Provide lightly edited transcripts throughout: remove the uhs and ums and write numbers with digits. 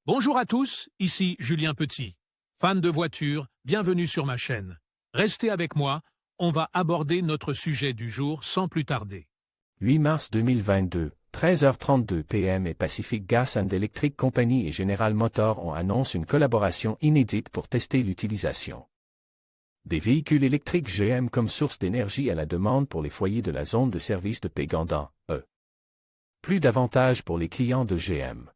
Bonjour à tous, ici Julien Petit. Fan de voitures, bienvenue sur ma chaîne. Restez avec moi, on va aborder notre sujet du jour sans plus tarder. 8 mars 2022, 13h32 PM et Pacific Gas and Electric Company et General Motors ont annoncé une collaboration inédite pour tester l'utilisation des véhicules électriques GM comme source d'énergie à la demande pour les foyers de la zone de service de Pégandan, Plus d'avantages pour les clients de GM.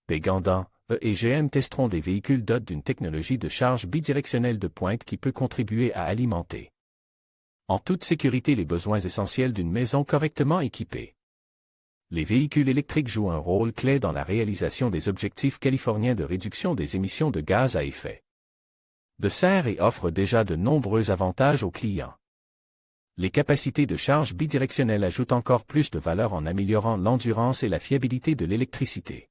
Pégandan, et GM testeront des véhicules dotés d'une technologie de charge bidirectionnelle de pointe qui peut contribuer à alimenter en toute sécurité les besoins essentiels d'une maison correctement équipée. Les véhicules électriques jouent un rôle clé dans la réalisation des objectifs californiens de réduction des émissions de gaz à effet de serre et offrent déjà de nombreux avantages aux clients. Les capacités de charge bidirectionnelle ajoutent encore plus de valeur en améliorant l'endurance et la fiabilité de l'électricité.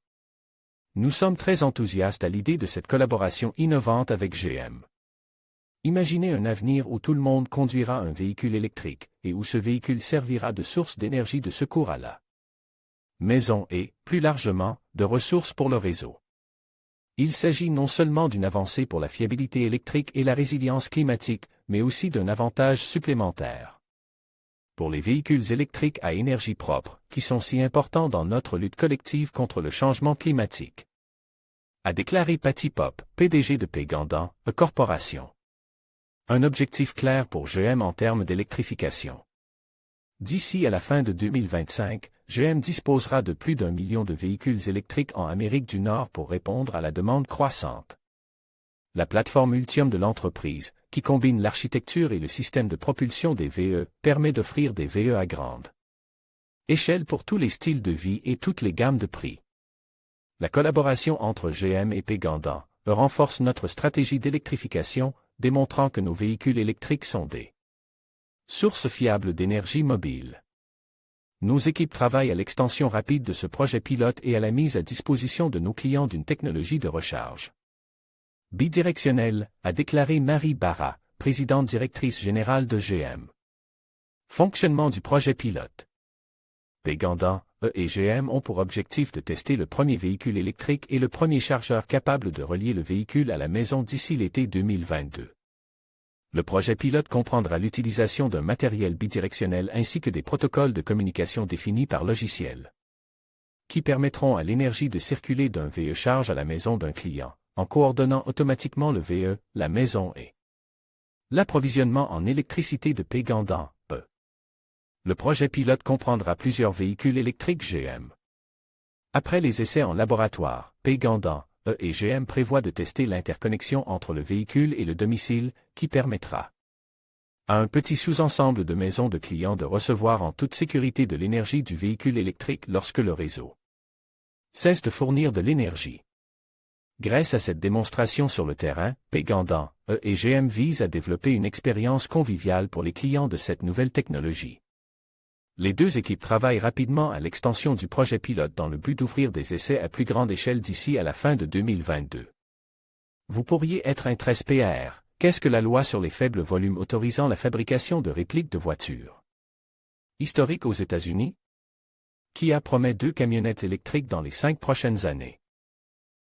Nous sommes très enthousiastes à l'idée de cette collaboration innovante avec GM. Imaginez un avenir où tout le monde conduira un véhicule électrique et où ce véhicule servira de source d'énergie de secours à la maison et, plus largement, de ressources pour le réseau. Il s'agit non seulement d'une avancée pour la fiabilité électrique et la résilience climatique, mais aussi d'un avantage supplémentaire pour les véhicules électriques à énergie propre, qui sont si importants dans notre lutte collective contre le changement climatique, a déclaré Patty Pop, PDG de Pégandan, Corporation. Un objectif clair pour GM en termes d'électrification. D'ici à la fin de 2025, GM disposera de plus d'1 million de véhicules électriques en Amérique du Nord pour répondre à la demande croissante. La plateforme Ultium de l'entreprise, qui combine l'architecture et le système de propulsion des VE, permet d'offrir des VE à grande échelle pour tous les styles de vie et toutes les gammes de prix. La collaboration entre GM et Pégandan renforce notre stratégie d'électrification, démontrant que nos véhicules électriques sont des sources fiables d'énergie mobile. Nos équipes travaillent à l'extension rapide de ce projet pilote et à la mise à disposition de nos clients d'une technologie de recharge bidirectionnelle, a déclaré Marie Barra, présidente directrice générale de GM. Fonctionnement du projet pilote. Pégandan, et GM ont pour objectif de tester le premier véhicule électrique et le premier chargeur capable de relier le véhicule à la maison d'ici l'été 2022. Le projet pilote comprendra l'utilisation d'un matériel bidirectionnel ainsi que des protocoles de communication définis par logiciel, qui permettront à l'énergie de circuler d'un VE charge à la maison d'un client, en coordonnant automatiquement le VE, la maison et l'approvisionnement en électricité de Pégandan, Le projet pilote comprendra plusieurs véhicules électriques GM. Après les essais en laboratoire, Pégandan, et GM prévoient de tester l'interconnexion entre le véhicule et le domicile, qui permettra à un petit sous-ensemble de maisons de clients de recevoir en toute sécurité de l'énergie du véhicule électrique lorsque le réseau cesse de fournir de l'énergie. Grâce à cette démonstration sur le terrain, Pégandan, et GM visent à développer une expérience conviviale pour les clients de cette nouvelle technologie. Les deux équipes travaillent rapidement à l'extension du projet pilote dans le but d'ouvrir des essais à plus grande échelle d'ici à la fin de 2022. Vous pourriez être intéressé par qu'est-ce que la loi sur les faibles volumes autorisant la fabrication de répliques de voitures historiques aux États-Unis? Kia promet 2 camionnettes électriques dans les 5 prochaines années.